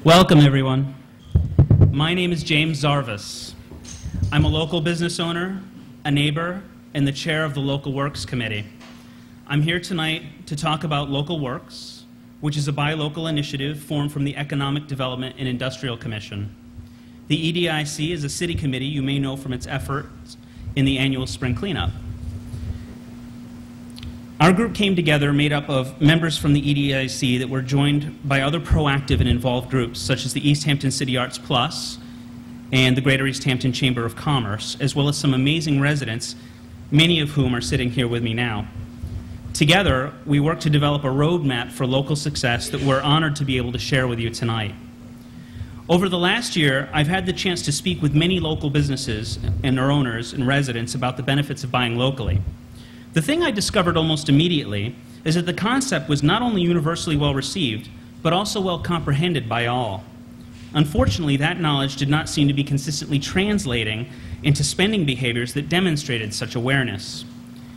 Welcome, everyone. My name is James Zarvis. I'm a local business owner, a neighbor, and the chair of the Local Works Committee. I'm here tonight to talk about Local Works, which is a buy local initiative formed from the Economic Development and Industrial Commission. The EDIC is a city committee you may know from its efforts in the annual spring cleanup. Our group came together made up of members from the EDIC that were joined by other proactive and involved groups, such as the East Hampton City Arts Plus and the Greater East Hampton Chamber of Commerce, as well as some amazing residents, many of whom are sitting here with me now. Together, we worked to develop a roadmap for local success that we're honored to be able to share with you tonight. Over the last year, I've had the chance to speak with many local businesses and their owners and residents about the benefits of buying locally. The thing I discovered almost immediately is that the concept was not only universally well received, but also well comprehended by all. Unfortunately, that knowledge did not seem to be consistently translating into spending behaviors that demonstrated such awareness.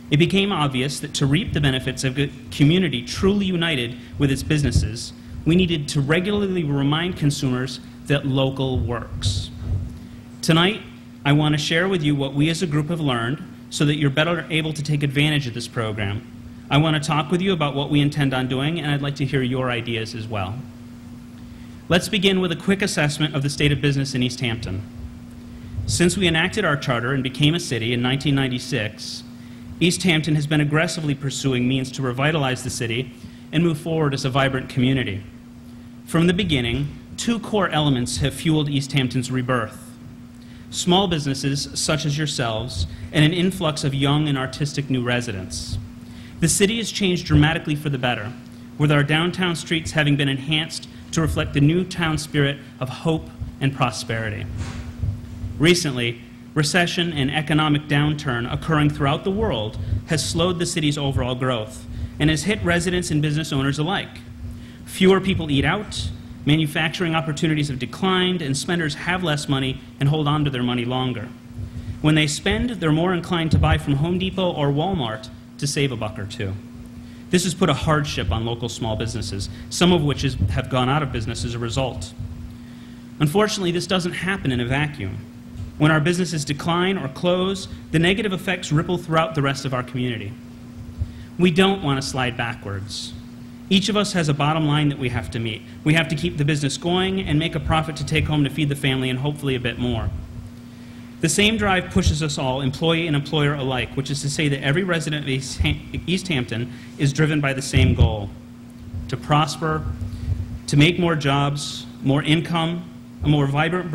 It became obvious that to reap the benefits of a community truly united with its businesses, we needed to regularly remind consumers that local works. Tonight, I want to share with you what we as a group have learned so that you're better able to take advantage of this program. I want to talk with you about what we intend on doing, and I'd like to hear your ideas as well. Let's begin with a quick assessment of the state of business in East Hampton. Since we enacted our charter and became a city in 1996, East Hampton has been aggressively pursuing means to revitalize the city and move forward as a vibrant community. From the beginning, two core elements have fueled East Hampton's rebirth: small businesses such as yourselves, and an influx of young and artistic new residents. The city has changed dramatically for the better, with our downtown streets having been enhanced to reflect the new town spirit of hope and prosperity. Recently, recession and economic downturn occurring throughout the world has slowed the city's overall growth and has hit residents and business owners alike. Fewer people eat out, manufacturing opportunities have declined, and spenders have less money and hold on to their money longer. When they spend, they're more inclined to buy from Home Depot or Walmart to save a buck or two. This has put a hardship on local small businesses, some of which have gone out of business as a result. Unfortunately, this doesn't happen in a vacuum. When our businesses decline or close, the negative effects ripple throughout the rest of our community. We don't want to slide backwards. Each of us has a bottom line that we have to meet. We have to keep the business going and make a profit to take home to feed the family and hopefully a bit more. The same drive pushes us all, employee and employer alike, which is to say that every resident of East Hampton is driven by the same goal: to prosper, to make more jobs, more income, a more vibrant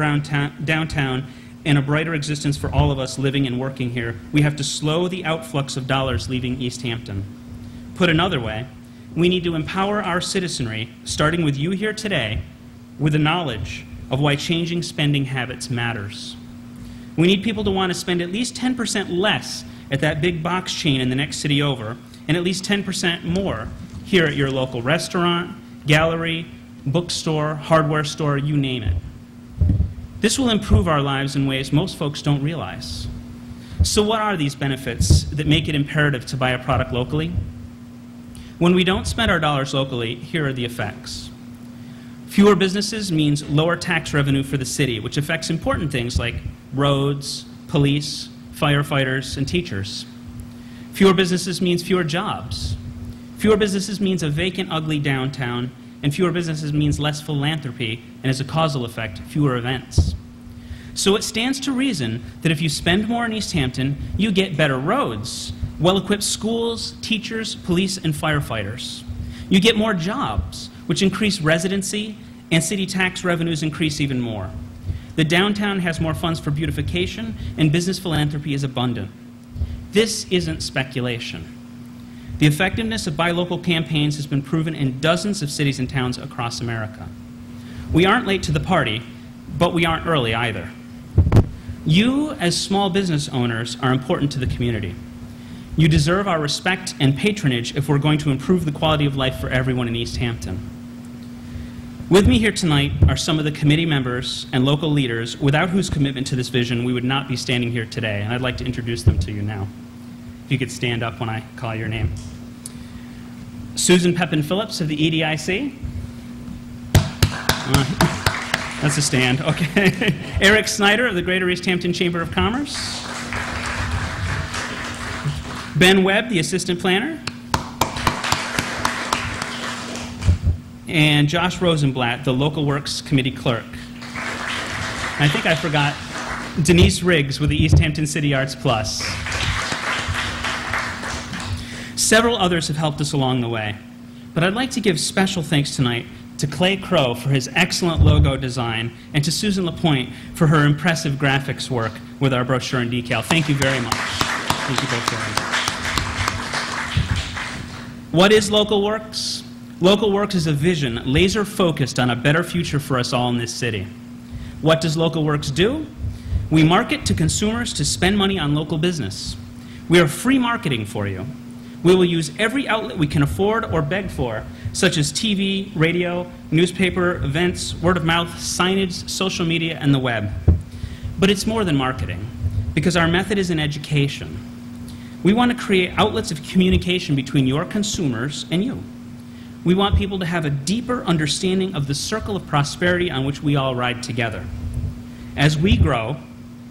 downtown, and a brighter existence for all of us living and working here. We have to slow the outflux of dollars leaving East Hampton. Put another way, we need to empower our citizenry, starting with you here today, with the knowledge of why changing spending habits matters. We need people to want to spend at least 10% less at that big box chain in the next city over, and at least 10% more here at your local restaurant, gallery, bookstore, hardware store, you name it. This will improve our lives in ways most folks don't realize. So what are these benefits that make it imperative to buy a product locally? When we don't spend our dollars locally, here are the effects. Fewer businesses means lower tax revenue for the city, which affects important things like roads, police, firefighters, and teachers. Fewer businesses means fewer jobs. Fewer businesses means a vacant, ugly downtown, and fewer businesses means less philanthropy, and as a causal effect, fewer events. So it stands to reason that if you spend more in East Hampton, you get better roads, well-equipped schools, teachers, police, and firefighters. You get more jobs, which increase residency, and city tax revenues increase even more. The downtown has more funds for beautification, and business philanthropy is abundant. This isn't speculation. The effectiveness of buy local campaigns has been proven in dozens of cities and towns across America. We aren't late to the party, but we aren't early either. You, as small business owners, are important to the community. You deserve our respect and patronage if we're going to improve the quality of life for everyone in East Hampton. With me here tonight are some of the committee members and local leaders without whose commitment to this vision we would not be standing here today, and I'd like to introduce them to you now. If you could stand up when I call your name. Susan Pepin Phillips of the EDIC. That's a stand, okay. Eric Snyder of the Greater East Hampton Chamber of Commerce. Ben Webb, the assistant planner. And Josh Rosenblatt, the Local Works Committee clerk. I think I forgot Denise Riggs with the East Hampton City Arts Plus. Several others have helped us along the way, but I'd like to give special thanks tonight to Clay Crow for his excellent logo design and to Susan LaPointe for her impressive graphics work with our brochure and decal. Thank you very much. Thank you both very much. What is Local Works? Local Works is a vision laser-focused on a better future for us all in this city. What does Local Works do? We market to consumers to spend money on local business. We are free marketing for you. We will use every outlet we can afford or beg for, such as TV, radio, newspaper, events, word of mouth, signage, social media, and the web. But it's more than marketing, because our method is in education. We want to create outlets of communication between your consumers and you. We want people to have a deeper understanding of the circle of prosperity on which we all ride together. As we grow,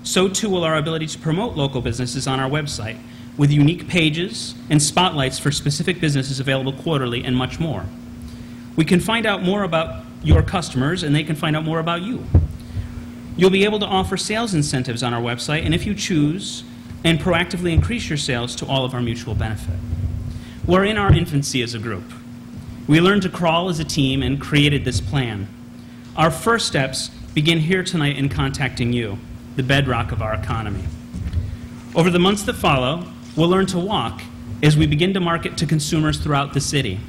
so too will our ability to promote local businesses on our website, with unique pages and spotlights for specific businesses available quarterly and much more. We can find out more about your customers and they can find out more about you. You'll be able to offer sales incentives on our website, and if you choose, and proactively increase your sales to all of our mutual benefit. We're in our infancy as a group. We learned to crawl as a team and created this plan. Our first steps begin here tonight in contacting you, the bedrock of our economy. Over the months that follow, we'll learn to walk as we begin to market to consumers throughout the city.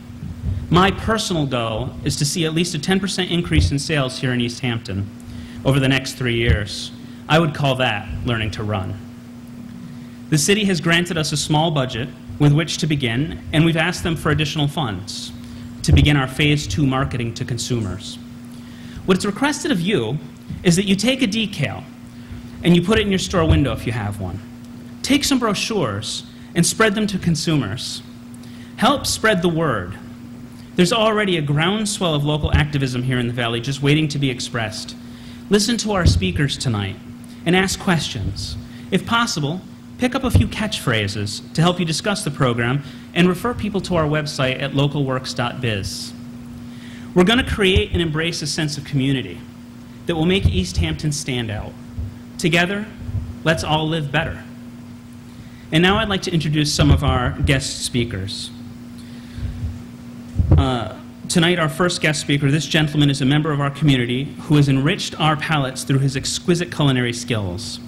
My personal goal is to see at least a 10% increase in sales here in East Hampton over the next 3 years. I would call that learning to run. The city has granted us a small budget with which to begin, and we've asked them for additional funds to begin our phase 2 marketing to consumers. What's requested of you is that you take a decal and you put it in your store window if you have one. Take some brochures and spread them to consumers. Help spread the word. There's already a groundswell of local activism here in the Valley just waiting to be expressed. Listen to our speakers tonight and ask questions. If possible, pick up a few catchphrases to help you discuss the program and refer people to our website at localworks.biz. We're going to create and embrace a sense of community that will make East Hampton stand out. Together, let's all live better. And now I'd like to introduce some of our guest speakers. Tonight, our first guest speaker, this gentleman is a member of our community who has enriched our palates through his exquisite culinary skills.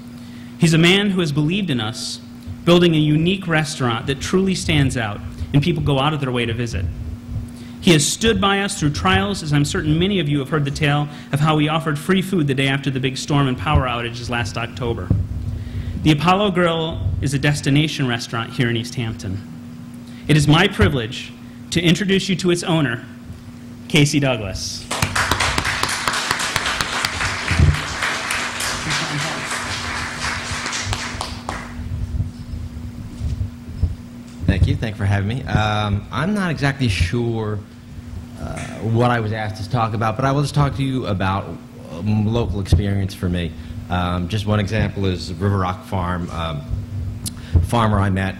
He's a man who has believed in us, building a unique restaurant that truly stands out and people go out of their way to visit. He has stood by us through trials, as I'm certain many of you have heard the tale of how he offered free food the day after the big storm and power outages last October. The Apollo Grill is a destination restaurant here in East Hampton. It is my privilege to introduce you to its owner, Casey Douglas. Thank you. Thank you for having me. I'm not exactly sure what I was asked to talk about, but I will just talk to you about local experience for me. Just one example is River Rock Farm, farmer I met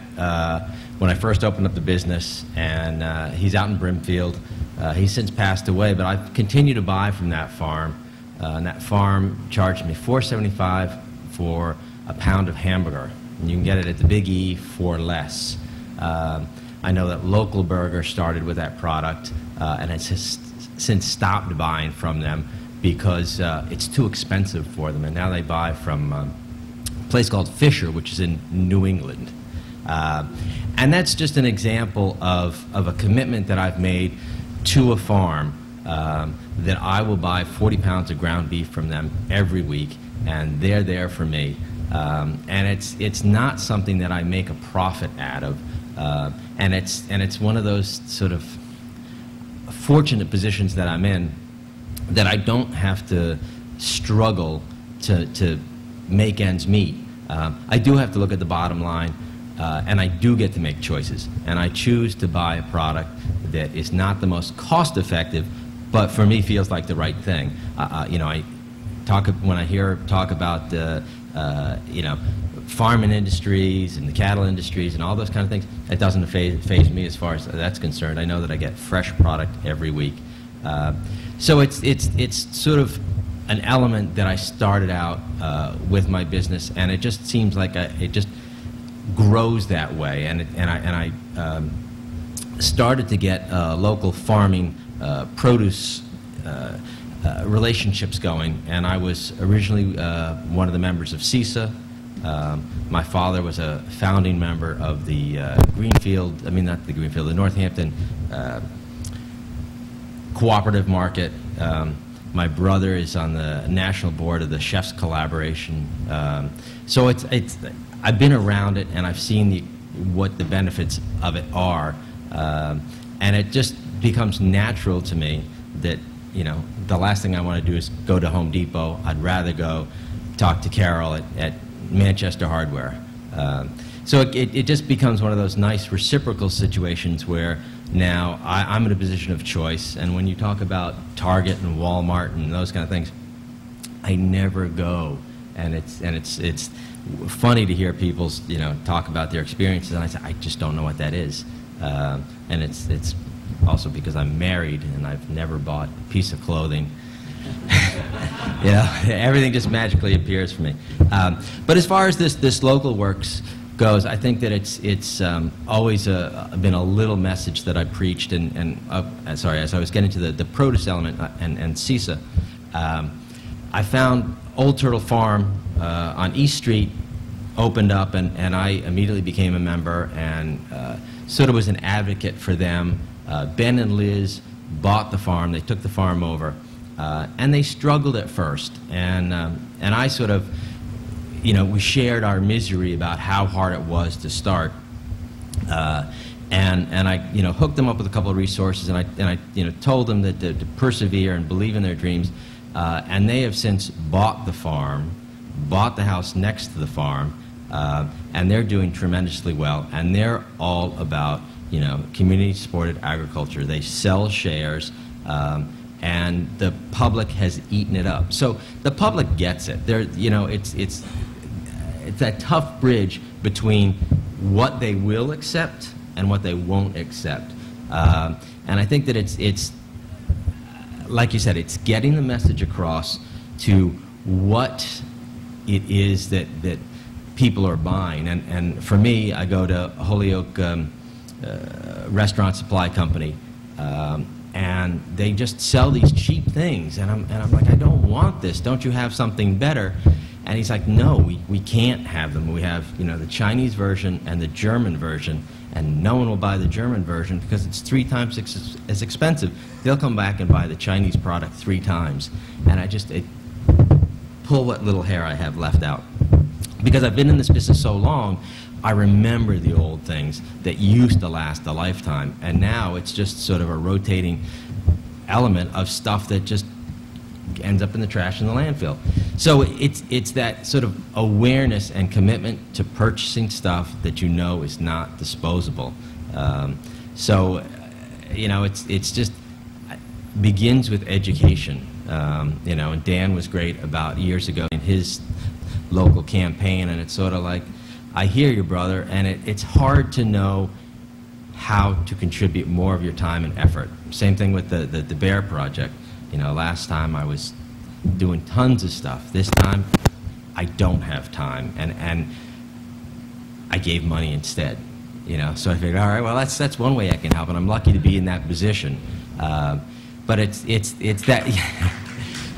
when I first opened up the business, and he's out in Brimfield. He's since passed away, but I've continued to buy from that farm, and that farm charged me $4.75 for a pound of hamburger, and you can get it at the Big E for less. I know that Local Burger started with that product and has since stopped buying from them because it's too expensive for them, and now they buy from a place called Fisher, which is in New England. And that's just an example of a commitment that I've made to a farm that I will buy 40 pounds of ground beef from them every week, and they're there for me. And it's not something that I make a profit out of. And it's one of those sort of fortunate positions that I'm in that I don't have to struggle to make ends meet. I do have to look at the bottom line, and I do get to make choices. And I choose to buy a product that is not the most cost-effective, but for me feels like the right thing. You know, when I hear talk about you know, farming industries and the cattle industries and all those kind of things, it doesn't faze me as far as that's concerned. I know that I get fresh product every week. So it's sort of an element that I started out with my business, and it just seems like it just grows that way. And I started to get local farming produce relationships going, and I was originally one of the members of CISA. My father was a founding member of the Greenfield, I mean not the Greenfield, the Northampton Cooperative Market. My brother is on the national board of the Chefs Collaboration. So I've been around it, and I've seen what the benefits of it are, and it just becomes natural to me that, you know, the last thing I want to do is go to Home Depot. I'd rather go talk to Carol at Manchester Hardware. So it just becomes one of those nice reciprocal situations where now I'm in a position of choice, and when you talk about Target and Walmart and those kind of things, I never go, and it's funny to hear people, you know, talk about their experiences, and I say I just don't know what that is, and it's also because I'm married and I've never bought a piece of clothing. You know, everything just magically appears for me. But as far as this local works goes, I think that it's always been a little message that I preached, and sorry, as I was getting to the produce element and CISA, I found Old Turtle Farm on East Street opened up, and I immediately became a member and sort of was an advocate for them. Ben and Liz bought the farm, they took the farm over, and they struggled at first, and I sort of, you know, we shared our misery about how hard it was to start, and I, you know, hooked them up with a couple of resources, and I you know, told them that to persevere and believe in their dreams, and they have since bought the farm, bought the house next to the farm, and they're doing tremendously well, and they're all about, you know, community-supported agriculture. They sell shares, and the public has eaten it up. So the public gets it. They're, you know, it's that tough bridge between what they will accept and what they won't accept. And I think that it's like you said, it's getting the message across to what it is that people are buying. And for me, I go to Holyoke Restaurant Supply Company, and they just sell these cheap things, and I'm like, I don't want this. Don't you have something better? And he's like, no, we can't have them. We have, you know, the Chinese version and the German version, and no one will buy the German version because it's 3 times as expensive. They'll come back and buy the Chinese product 3 times. And I just pull what little hair I have left out. Because I've been in this business so long, I remember the old things that used to last a lifetime, and now it's just sort of a rotating element of stuff that just ends up in the trash in the landfill. So it's that sort of awareness and commitment to purchasing stuff that you know is not disposable. So, you know, it's just begins with education. You know, and Dan was great about years ago in his local campaign, and it's sort of like, I hear you, brother, and it's hard to know how to contribute more of your time and effort. Same thing with the Bear Project. You know, last time I was doing tons of stuff. This time, I don't have time, and I gave money instead. You know, so I figured, all right, well, that's one way I can help, and I'm lucky to be in that position. But it's that,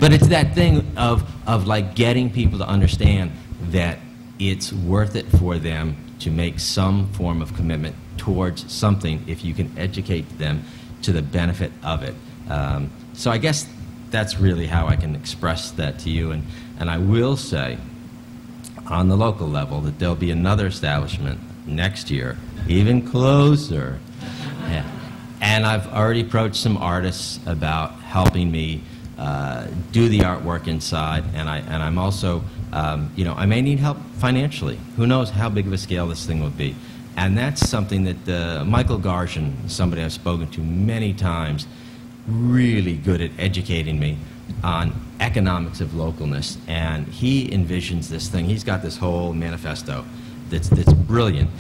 but it's that thing of like getting people to understand that it's worth it for them to make some form of commitment towards something if you can educate them to the benefit of it. So I guess that's really how I can express that to you. And I will say, on the local level, that there'll be another establishment next year, even closer. Yeah. And I've already approached some artists about helping me do the artwork inside, and I'm also, you know, I may need help financially. Who knows how big of a scale this thing will be. And that's something that Michael Garshin, somebody I've spoken to many times, really good at educating me on economics of localness, and he envisions this thing. He's got this whole manifesto that's brilliant,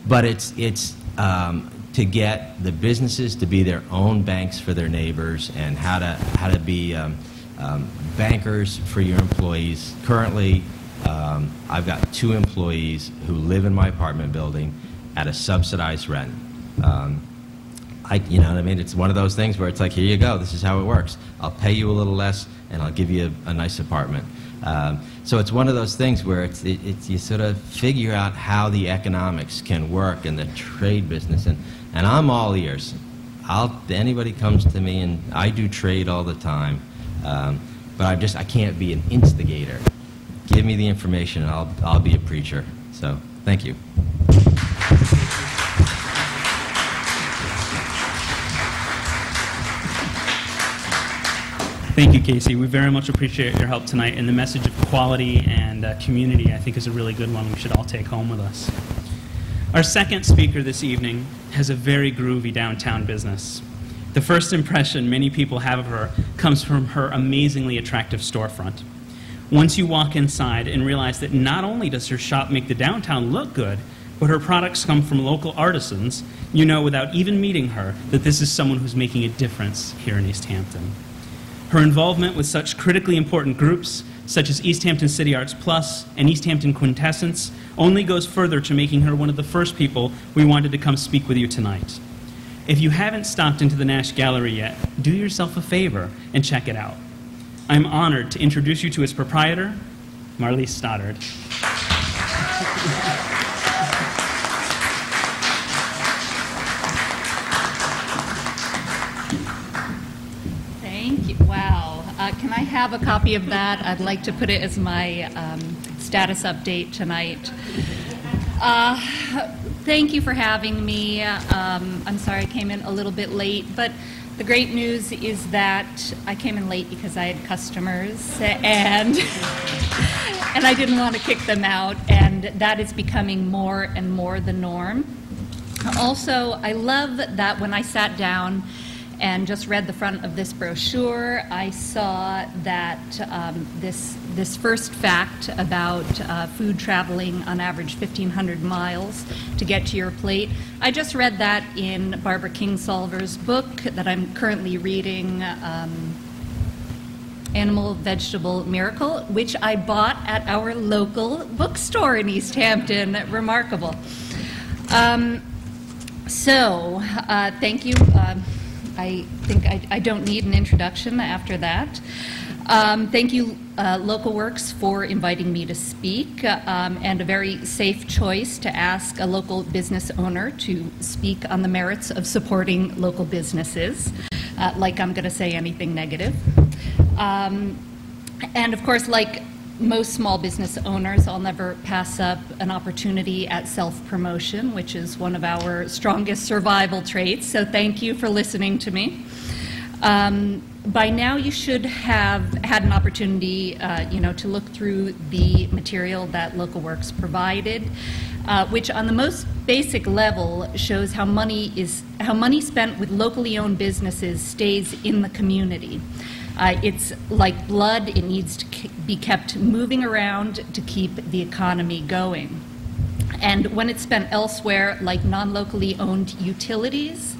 but it's to get the businesses to be their own banks for their neighbors, and how to be bankers for your employees. Currently, I've got 2 employees who live in my apartment building at a subsidized rent. You know what I mean? It's one of those things where it's like, here you go, this is how it works. I'll pay you a little less, and I'll give you a nice apartment. So it's one of those things where it's you sort of figure out how the economics can work in the trade business, and I'm all ears. Anybody comes to me, and I do trade all the time, but I can't be an instigator. Give me the information, and I'll be a preacher. So thank you. Thank you, Casey. We very much appreciate your help tonight, and the message of equality and community, I think, is a really good one we should all take home with us. Our second speaker this evening has a very groovy downtown business. The first impression many people have of her comes from her amazingly attractive storefront. Once you walk inside and realize that not only does her shop make the downtown look good, but her products come from local artisans, you know without even meeting her that this is someone who's making a difference here in East Hampton. Her involvement with such critically important groups, such as East Hampton City Arts Plus and East Hampton Quintessence, only goes further to making her one of the first people we wanted to come speak with you tonight. If you haven't stopped into the Nash Gallery yet, do yourself a favor and check it out. I'm honored to introduce you to its proprietor, Marlise Stoddard. Can I have a copy of that? I'd like to put it as my status update tonight. Thank you for having me. I'm sorry I came in a little bit late, but the great news is that I came in late because I had customers, and I didn't want to kick them out, and that is becoming more and more the norm. Also, I love that when I sat down and just read the front of this brochure, I saw that this first fact about food traveling on average 1,500 miles to get to your plate. I just read that in Barbara Kingsolver's book that I'm currently reading, Animal Vegetable Miracle, which I bought at our local bookstore in East Hampton. Remarkable. Thank you. I think I don't need an introduction after that. Thank you, Local Works, for inviting me to speak, and a very safe choice to ask a local business owner to speak on the merits of supporting local businesses, like I'm going to say anything negative. And of course, like most small business owners, I'll never pass up an opportunity at self-promotion, which is one of our strongest survival traits, so thank you for listening to me. By now you should have had an opportunity to look through the material that Local Works provided, which on the most basic level shows how money spent with locally owned businesses stays in the community. It's like blood, it needs to be kept moving around to keep the economy going. And when it's spent elsewhere, like non-locally owned utilities,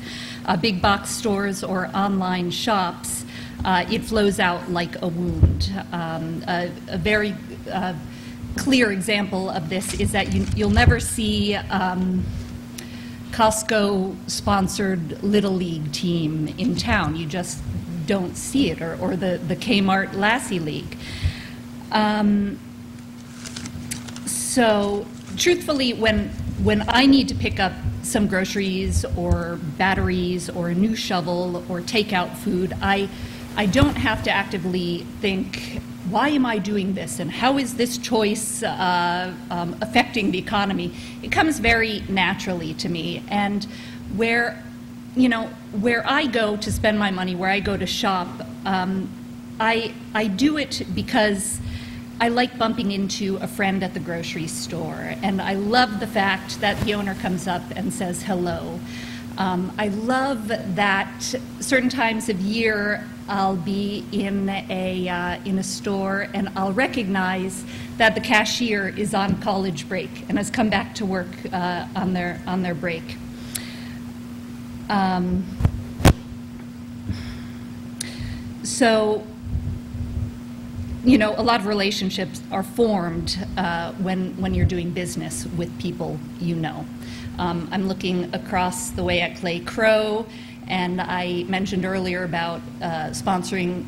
big box stores or online shops, it flows out like a wound. A very clear example of this is that you'll never see Costco-sponsored Little League team in town. You just don't see it, or the Kmart Lassie League. So truthfully, when I need to pick up some groceries or batteries or a new shovel or take out food, I don't have to actively think, why am I doing this and how is this choice affecting the economy? It comes very naturally to me, and where I go to spend my money, where I go to shop, I do it because I like bumping into a friend at the grocery store, and I love the fact that the owner comes up and says hello. I love that certain times of year I'll be in a store, and I'll recognize that the cashier is on college break and has come back to work on their break. So, you know, a lot of relationships are formed when you're doing business with people you know. I'm looking across the way at Clay Crow, and I mentioned earlier about sponsoring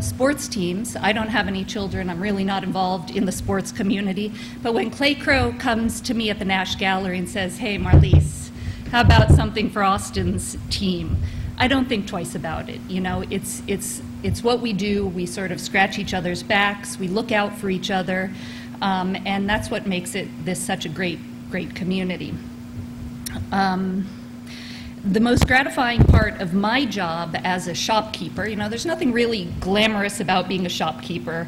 sports teams. I don't have any children. I'm really not involved in the sports community. But when Clay Crow comes to me at the Nash Gallery and says, "Hey, Marlise, how about something for Austin's team?" I don't think twice about it. You know, it's what we do. We sort of scratch each other's backs. We look out for each other, and that's what makes this such a great community. The most gratifying part of my job as a shopkeeper, you know, there's nothing really glamorous about being a shopkeeper,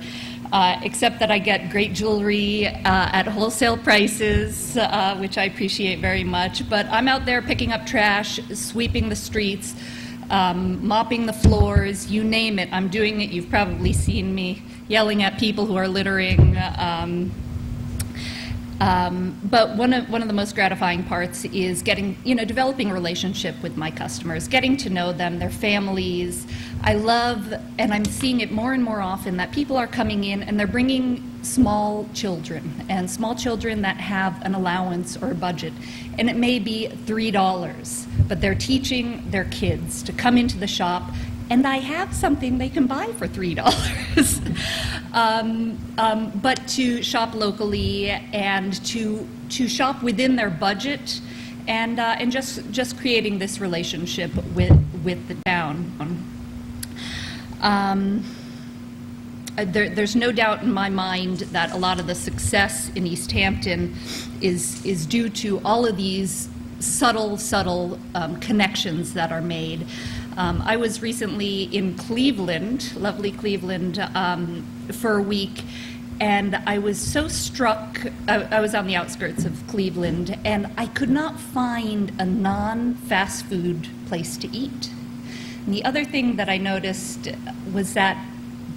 except that I get great jewelry at wholesale prices, which I appreciate very much. But I'm out there picking up trash, sweeping the streets, mopping the floors, you name it, I'm doing it. You've probably seen me yelling at people who are littering. But one of the most gratifying parts is developing a relationship with my customers, getting to know them, their families. I love, and I'm seeing it more and more often, that people are coming in and they're bringing small children, and small children that have an allowance or a budget. And it may be $3, but they're teaching their kids to come into the shop, and I have something they can buy for $3. But to shop locally and to shop within their budget, and just creating this relationship with the town. There's no doubt in my mind that a lot of the success in East Hampton is due to all of these subtle connections that are made. I was recently in Cleveland, lovely Cleveland, for a week, and I was so struck. I was on the outskirts of Cleveland, and I could not find a non-fast food place to eat. And the other thing that I noticed was that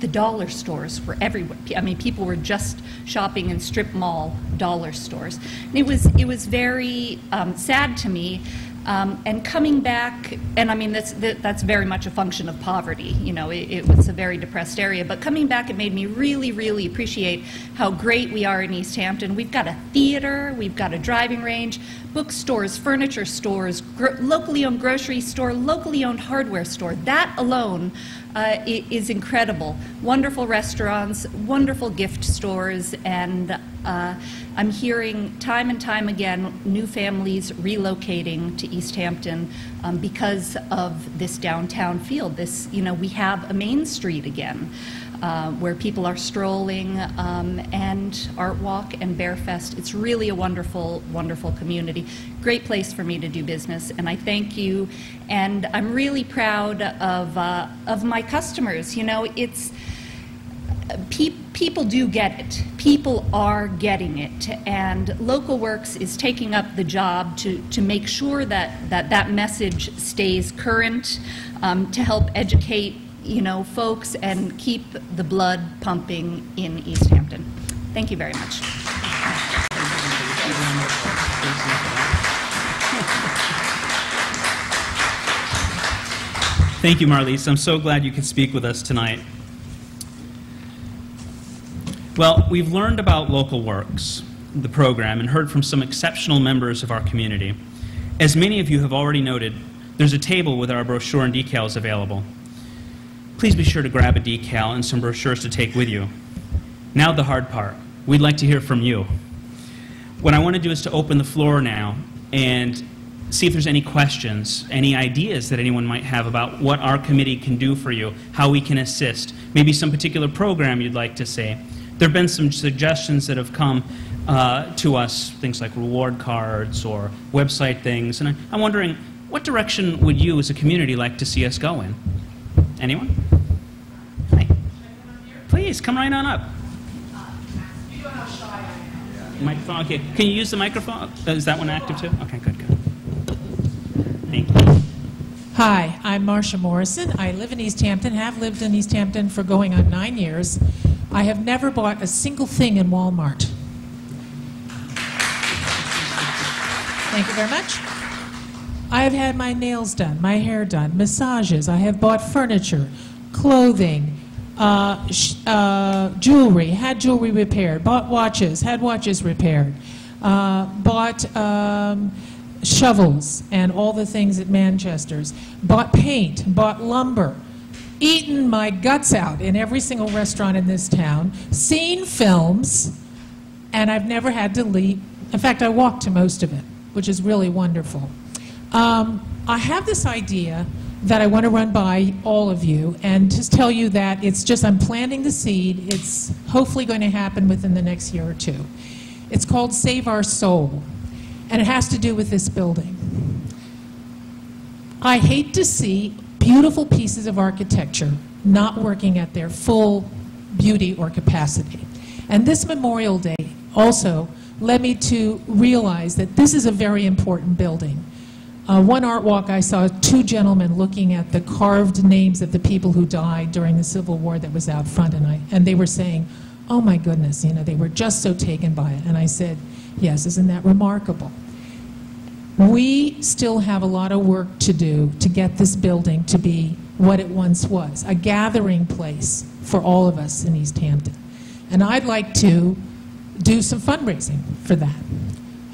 the dollar stores were everywhere. I mean, people were just shopping in strip mall dollar stores. And it was very sad to me. And coming back, and I mean, that's very much a function of poverty. You know, it was a very depressed area. But coming back, it made me really, really appreciate how great we are in East Hampton. We've got a theater, we've got a driving range, bookstores, furniture stores, locally owned grocery store, locally owned hardware store. That alone is incredible. Wonderful restaurants, wonderful gift stores, and I'm hearing time and time again new families relocating to East Hampton because of this downtown feel. We have a Main Street again where people are strolling, and Art Walk and Bear Fest. It's really a wonderful, wonderful community. Great place for me to do business, and I thank you. And I'm really proud of my customers. You know, it's people do get it. People are getting it, and Local Works is taking up the job to make sure that message stays current, to help educate folks and keep the blood pumping in East Hampton. Thank you very much. Thank you, Marlise. I'm so glad you could speak with us tonight. Well, we've learned about Local Works, the program, and heard from some exceptional members of our community. As many of you have already noted, there's a table with our brochure and decals available. Please be sure to grab a decal and some brochures to take with you. Now the hard part. We'd like to hear from you. What I want to do is to open the floor now and see if there's any questions, any ideas that anyone might have about what our committee can do for you, how we can assist, maybe some particular program you'd like to see. There have been some suggestions that have come to us, things like reward cards or website things, and I'm wondering, what direction would you as a community like to see us go in? Anyone? Hi. Please, come right on up. You know how shy I am. Microphone, okay. Can you use the microphone? Is that one active too? Okay, good. Thank you. Hi, I'm Marcia Morrison. I live in East Hampton, have lived in East Hampton for going on 9 years. I have never bought a single thing in Walmart. Thank you very much. I have had my nails done, my hair done, massages. I have bought furniture, clothing, jewelry, had jewelry repaired, bought watches, had watches repaired, bought shovels and all the things at Manchester's, bought paint, bought lumber, eaten my guts out in every single restaurant in this town, seen films, and I've never had to leave. In fact, I walked to most of it, which is really wonderful. I have this idea that I want to run by all of you and just tell you that it's just, I'm planting the seed. It's hopefully going to happen within the next year or two. It's called Save Our Soul, and it has to do with this building. I hate to see beautiful pieces of architecture not working at their full beauty or capacity. And this Memorial Day also led me to realize that this is a very important building. One art walk, I saw two gentlemen looking at the carved names of the people who died during the Civil War that was out front, and they were saying, oh my goodness, you know, they were just so taken by it. And I said, yes, isn't that remarkable? We still have a lot of work to do to get this building to be what it once was, a gathering place for all of us in East Hampton. And I'd like to do some fundraising for that.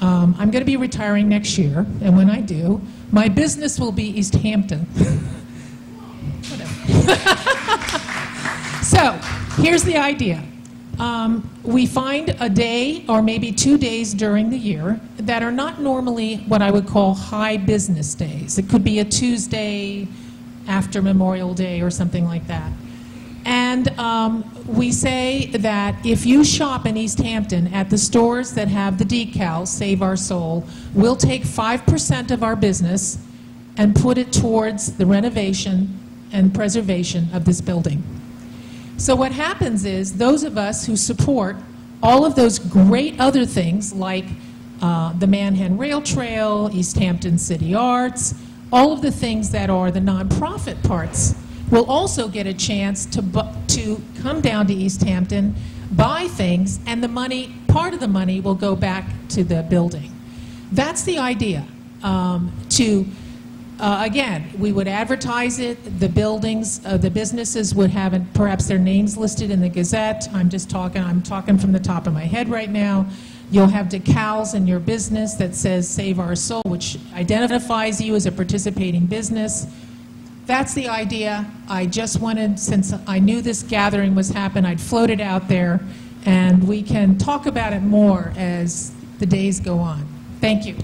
I'm going to be retiring next year, and when I do, my business will be East Hampton. Whatever. So, here's the idea. We find a day or maybe 2 days during the year that are not normally what I would call high business days. It could be a Tuesday after Memorial Day or something like that. And we say that if you shop in East Hampton at the stores that have the decal, Save Our Soul, we'll take 5% of our business and put it towards the renovation and preservation of this building. So what happens is those of us who support all of those great other things like the Manhattan Rail Trail, East Hampton City Arts, all of the things that are the nonprofit parts will also get a chance to come down to East Hampton, buy things, and the money, part of the money will go back to the building. That's the idea. Again, we would advertise it, the buildings, the businesses would have perhaps their names listed in the Gazette. I'm talking from the top of my head right now. You'll have decals in your business that says Save Our Soul, which identifies you as a participating business. That's the idea. I just wanted, since I knew this gathering was happening, I'd float it out there, and we can talk about it more as the days go on. Thank you.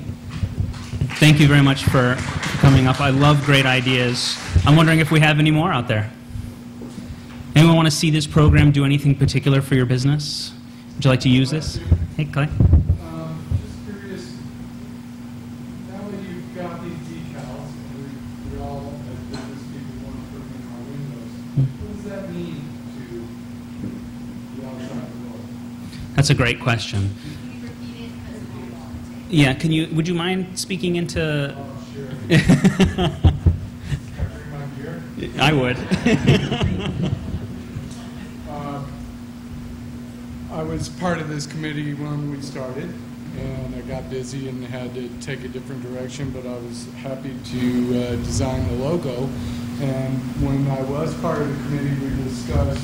Thank you very much for coming up. I love great ideas. I'm wondering if we have any more out there. Anyone want to see this program do anything particular for your business? Would you like to use this? Hey, Clay. Just curious, now that you've got these decals, and we all, as business people, want to put them in our windows, what does that mean to the outside world? That's a great question. Yeah, would you mind speaking into... Oh, sure. Can I bring my gear? I would. I was part of this committee when we started, and I got busy and had to take a different direction, but I was happy to design the logo. And when I was part of the committee, we discussed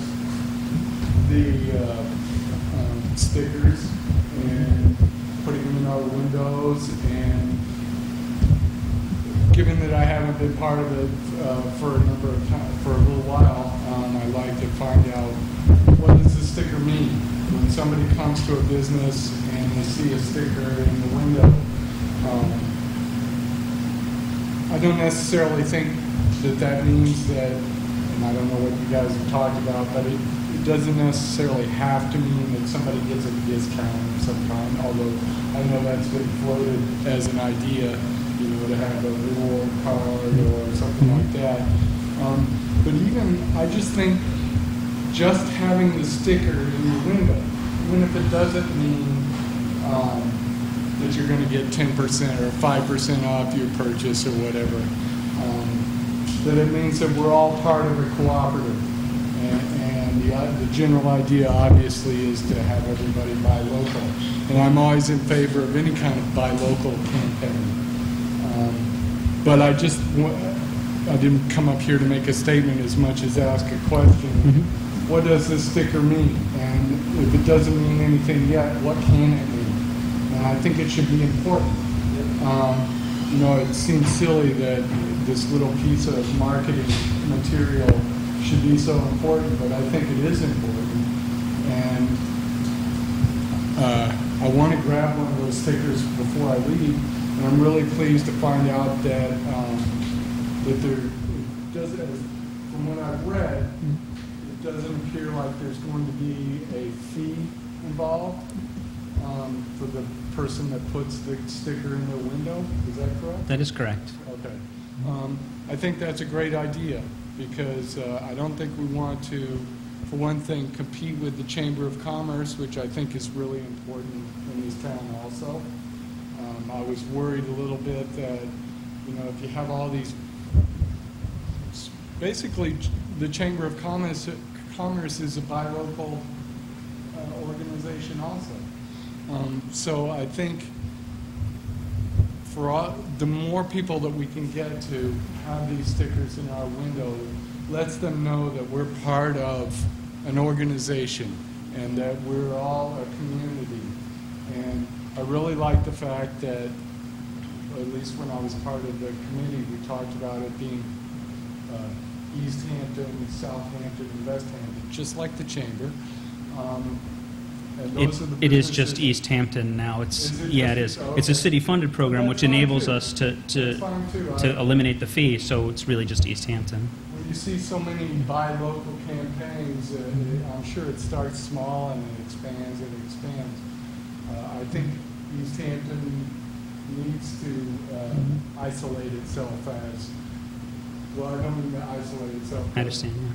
the stickers and putting them in our windows, and given that I haven't been part of it for a number of time, for a little while, I'd like to find out, what does the sticker mean? When somebody comes to a business and they see a sticker in the window, I don't necessarily think that means that, and I don't know what you guys have talked about, but it doesn't necessarily have to mean that somebody gets a discount of some kind, although I know that's been floated as an idea, you know, to have a reward card or something like that. But I just think just having the sticker in your window, even if it doesn't mean that you're going to get 10% or 5% off your purchase or whatever, that it means that we're all part of a cooperative. And the general idea, obviously, is to have everybody buy local. And I'm always in favor of any kind of buy local campaign. But I didn't come up here to make a statement as much as ask a question. Mm-hmm. What does this sticker mean? And if it doesn't mean anything yet, what can it mean? And I think it should be important. You know, it seems silly that this little piece of marketing material should be so important, but I think it is important. And I want to grab one of those stickers before I leave, and I'm really pleased to find out that that there doesn't, from what I've read, it doesn't appear like there's going to be a fee involved for the person that puts the sticker in their window. Is that correct? That is correct. Okay. I think that's a great idea, because I don't think we want to, for one thing, compete with the Chamber of Commerce, which I think is really important in this town also. I was worried a little bit that, you know, if you have all these, basically the Chamber of Commerce is a buy local organization also. So I think for the more people that we can get to have these stickers in our window, lets them know that we're part of an organization and that we're all a community. And I really like the fact that, at least when I was part of the committee, we talked about it being East Hampton, Southampton, and West Hampton, just like the Chamber. And those are the It is just businesses- East Hampton now. It's Is it yeah, it just- is. oh, It's a okay. city-funded program, Well, which that's fine, enables too. us to That's fine, too. to eliminate the fee. So it's really just East Hampton. When you see so many buy local campaigns, I'm sure it starts small and it expands and it expands. I think East Hampton needs to isolate itself as, well, I don't mean to isolate itself. I understand. Yeah.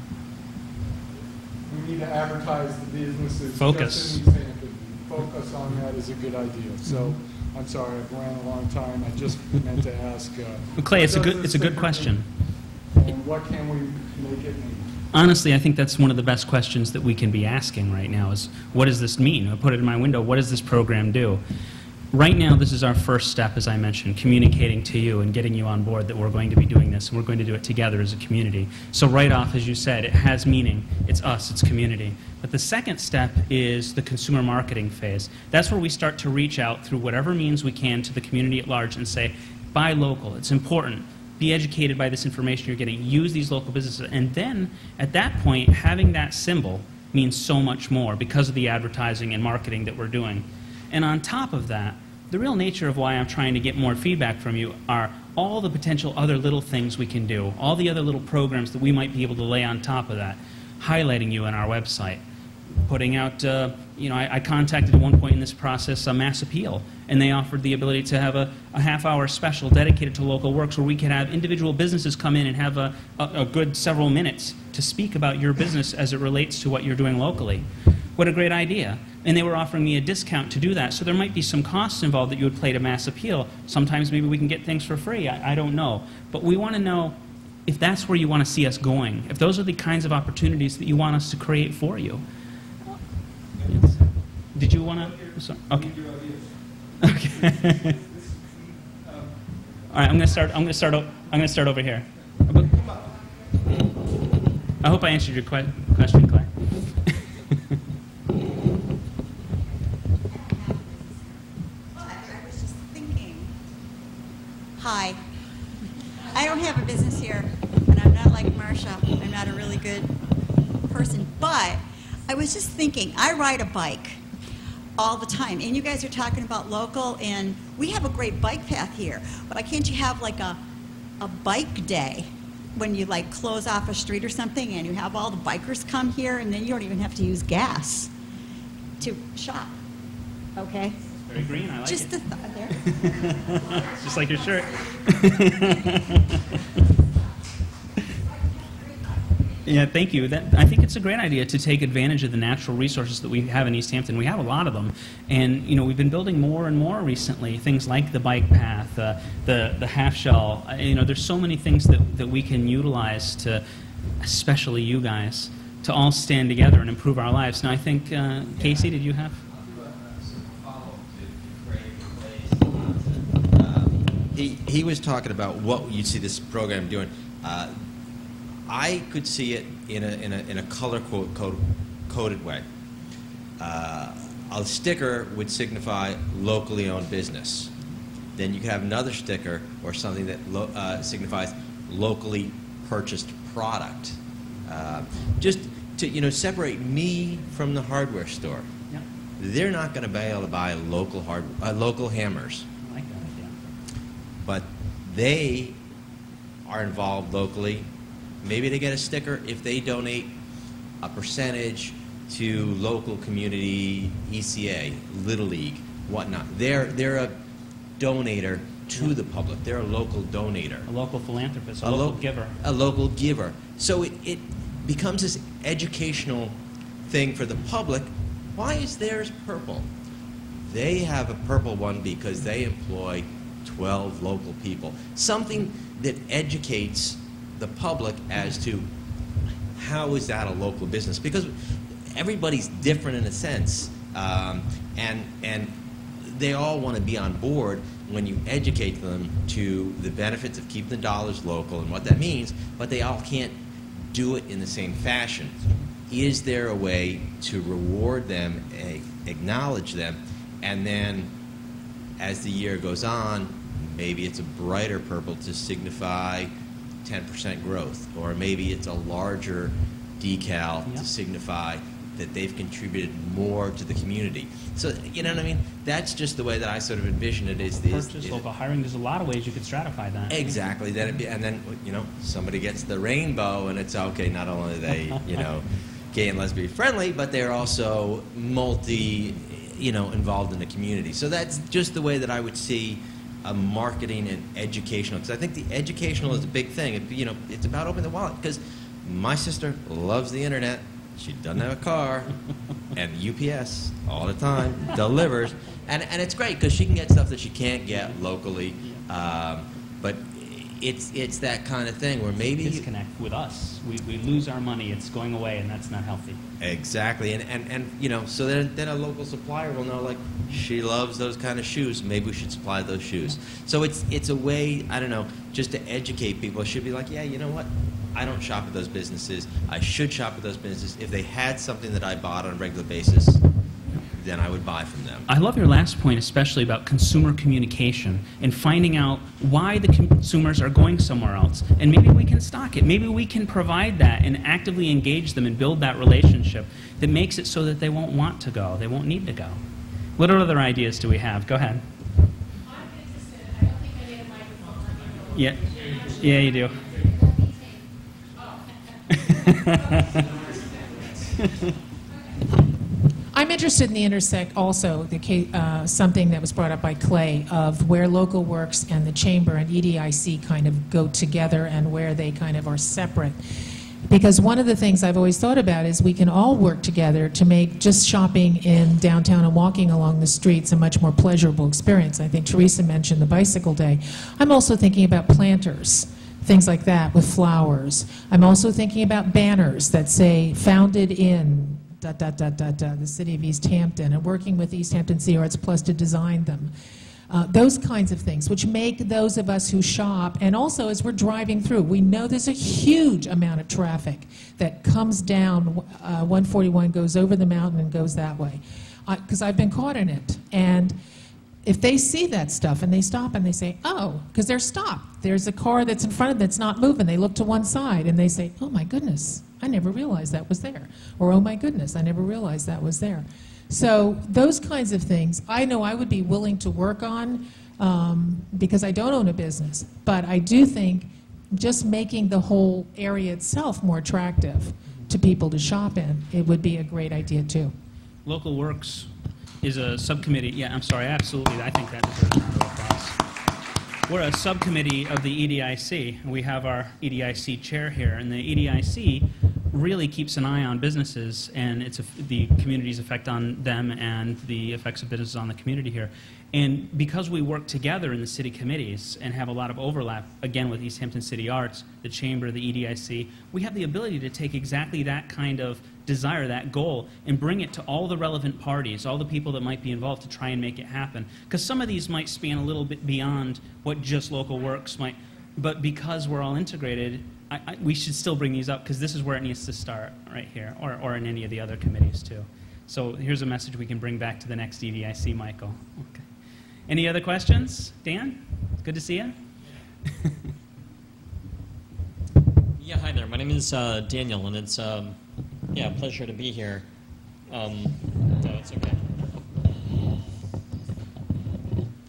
We need to advertise the businesses. Focus. Just in East Hampton. Focus on that is a good idea. So, I'm sorry, I've ran a long time. I just meant to ask. Well, Clay, it's a what good does it's a this good sticker question. mean? And what can we make it mean? Honestly, I think that's one of the best questions that we can be asking right now is, what does this mean? I put it in my window. What does this program do? Right now, this is our first step, as I mentioned, communicating to you and getting you on board that we're going to be doing this, and we're going to do it together as a community. So right off, as you said, it has meaning. It's us, it's community. But the second step is the consumer marketing phase. That's where we start to reach out through whatever means we can to the community at large and say, buy local, it's important. Be educated by this information you're getting. Use these local businesses. And then, at that point, having that symbol means so much more because of the advertising and marketing that we're doing. And on top of that, the real nature of why I'm trying to get more feedback from you are all the potential other little things we can do, all the other little programs that we might be able to lay on top of that, highlighting you on our website, putting out, I contacted at one point in this process Mass Appeal, and they offered the ability to have a half-hour special dedicated to local works where we could have individual businesses come in and have a good several minutes to speak about your business as it relates to what you're doing locally. What a great idea. And they were offering me a discount to do that. So there might be some costs involved that you would pay to Mass Appeal. Sometimes maybe we can get things for free. I don't know. But we want to know if that's where you want to see us going, if those are the kinds of opportunities that you want us to create for you. Yes. Did you want to? Okay. Okay. All right. I'm going to start over here. I hope I answered your question, Clay. Hi. I don't have a business here, and I'm not like Marcia. I'm not a really good person, but I was just thinking, I ride a bike all the time, and you guys are talking about local, and we have a great bike path here. Why can't you have like a bike day when you like close off a street or something, and you have all the bikers come here, and then you don't even have to use gas to shop, okay? Very green, I like Just it. a thought there. Just like your shirt. Yeah, thank you. I think it's a great idea to take advantage of the natural resources that we have in East Hampton. We have a lot of them, and we've been building more and more recently. Things like the bike path, the half shell. There's so many things that we can utilize to, especially you guys, to all stand together and improve our lives. Now, I think Casey, did you have? He was talking about what you see this program doing. I could see it in a color coded way. A sticker would signify locally owned business. Then you could have another sticker or something that signifies locally purchased product. Just to separate me from the hardware store. Yeah. They're not going to be able to buy local hammers. I like that idea. But they are involved locally. Maybe they get a sticker if they donate a percentage to local community, ECA, Little League, whatnot. They're a donator to the public. They're a local donator. A local philanthropist, a local giver. A local giver. So it becomes this educational thing for the public. Why is theirs purple? They have a purple one because they employ 12 local people. Something that educates the public as to how is that a local business, because everybody's different in a sense, and they all want to be on board when you educate them to the benefits of keeping the dollars local and what that means, but they all can't do it in the same fashion. Is there a way to reward them, acknowledge them, and then as the year goes on, maybe it's a brighter purple to signify 10% growth, or maybe it's a larger decal to signify that they've contributed more to the community. So, you know what I mean? That's just the way that I sort of envision it. Purchase, local hiring, there's a lot of ways you could stratify that. Exactly. And then, somebody gets the rainbow, and it's okay, not only are they, gay and lesbian friendly, but they're also involved in the community. So that's just the way that I would see marketing and educational, because I think the educational is a big thing. It's about opening the wallet, because my sister loves the internet. She doesn't have a car, and UPS all the time delivers, and it's great because she can get stuff that she can't get locally. But it's that kind of thing where maybe disconnect with us. We lose our money. It's going away, and that's not healthy. Exactly, and so then a local supplier will know, like, she loves those kind of shoes. Maybe we should supply those shoes. So it's a way, I don't know, just to educate people. It should be like, yeah, you know what? I don't shop at those businesses. I should shop at those businesses. If they had something that I bought on a regular basis, then I would buy from them. I love your last point, especially about consumer communication and finding out why the consumers are going somewhere else. And maybe we can stock it. Maybe we can provide that and actively engage them and build that relationship that makes it so that they won't want to go. They won't need to go. What other ideas do we have? Go ahead. I'm interested. I don't think I need a microphone. Yeah, yeah, you do. I'm interested in the intersect also, something that was brought up by Clay, of where Local Works and the Chamber and EDIC kind of go together and where they kind of are separate. Because one of the things I've always thought about is we can all work together to make just shopping in downtown and walking along the streets a much more pleasurable experience. I think Teresa mentioned the bicycle day. I'm also thinking about planters, things like that with flowers. I'm also thinking about banners that say founded in ... the city of East Hampton, and working with East Hampton City Arts Plus to design them. Those kinds of things, which make those of us who shop, and also as we're driving through, we know there's a huge amount of traffic that comes down 141, goes over the mountain and goes that way. Because I've been caught in it. And if they see that stuff and they stop and they say, oh, because they're stopped. There's a car that's in front of them that's not moving. They look to one side and they say, oh my goodness, I never realized that was there. Or, oh my goodness, I never realized that was there. So those kinds of things, I know I would be willing to work on because I don't own a business. But I do think just making the whole area itself more attractive to people to shop in, it would be a great idea too. Local Works is a subcommittee. Yeah, I'm sorry, absolutely. I think that deserves a round of applause. We're a subcommittee of the EDIC. We have our EDIC chair here, and the EDIC really keeps an eye on businesses and the community's effect on them and the effects of businesses on the community here. And because we work together in the city committees and have a lot of overlap, again, with East Hampton City Arts, the Chamber, the EDIC, we have the ability to take exactly that kind of desire, that goal, and bring it to all the relevant parties, all the people that might be involved to try and make it happen. Because some of these might span a little bit beyond what just Local Works might, but because we're all integrated, we should still bring these up because this is where it needs to start, right here, or in any of the other committees too. So here's a message we can bring back to the next EDIC, Michael. Okay. Any other questions? Dan? Good to see you. Yeah, hi there. My name is Daniel, and it's a pleasure to be here. No, it's okay.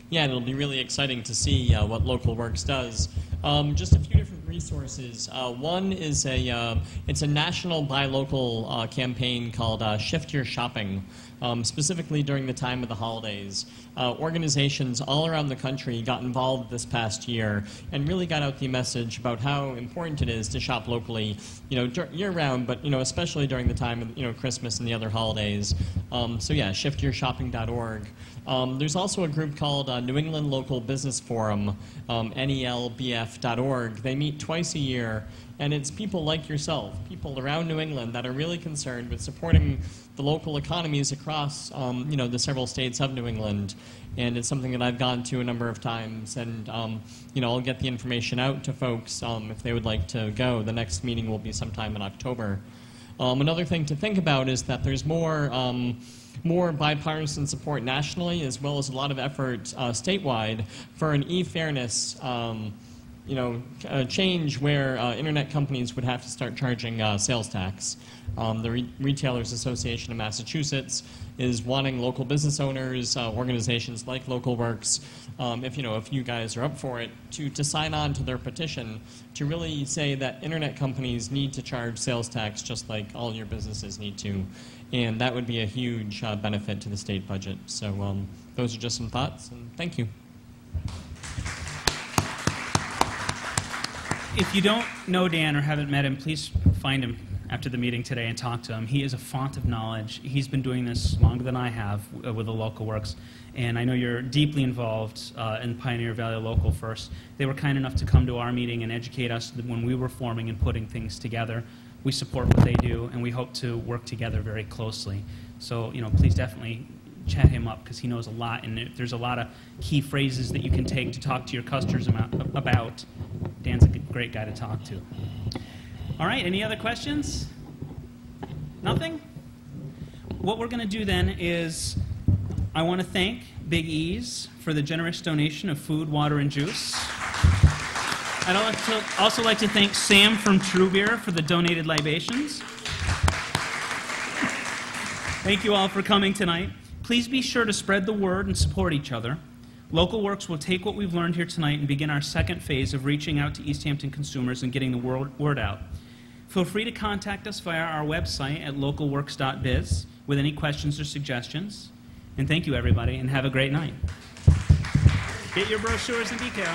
Yeah, it'll be really exciting to see what Local Works does. Just a few different resources. One is it's a national buy local campaign called Shift Your Shopping, specifically during the time of the holidays. Organizations all around the country got involved this past year and really got out the message about how important it is to shop locally, year-round, but especially during the time of Christmas and the other holidays. So yeah, shiftyourshopping.org. There's also a group called New England Local Business Forum, NELBF.org. They meet twice a year, and it's people like yourself, people around New England that are really concerned with supporting the local economies across, the several states of New England. And it's something that I've gone to a number of times, and I'll get the information out to folks if they would like to go. The next meeting will be sometime in October. Another thing to think about is that there's more bipartisan support nationally, as well as a lot of effort statewide for an e-fairness change where internet companies would have to start charging sales tax. The Retailers Association of Massachusetts is wanting local business owners, organizations like Local Works, if you guys are up for it, to sign on to their petition to really say that internet companies need to charge sales tax just like all your businesses need to. And that would be a huge benefit to the state budget. So those are just some thoughts, and thank you. If you don't know Dan or haven't met him, please find him after the meeting today and talk to him. He is a font of knowledge. He's been doing this longer than I have with the Local Works. And I know you're deeply involved in Pioneer Valley Local First. They were kind enough to come to our meeting and educate us when we were forming and putting things together. We support what they do, and we hope to work together very closely. So, please definitely chat him up because he knows a lot, and there's a lot of key phrases that you can take to talk to your customers about. Dan's a great guy to talk to. All right, any other questions? Nothing? What we're going to do then is I want to thank Big E's for the generous donation of food, water, and juice. I'd also like to thank Sam from True Beer for the donated libations. Thank you all for coming tonight. Please be sure to spread the word and support each other. Local Works will take what we've learned here tonight and begin our second phase of reaching out to East Hampton consumers and getting the word out. Feel free to contact us via our website at localworks.biz with any questions or suggestions. And thank you, everybody, and have a great night. Get your brochures and decals.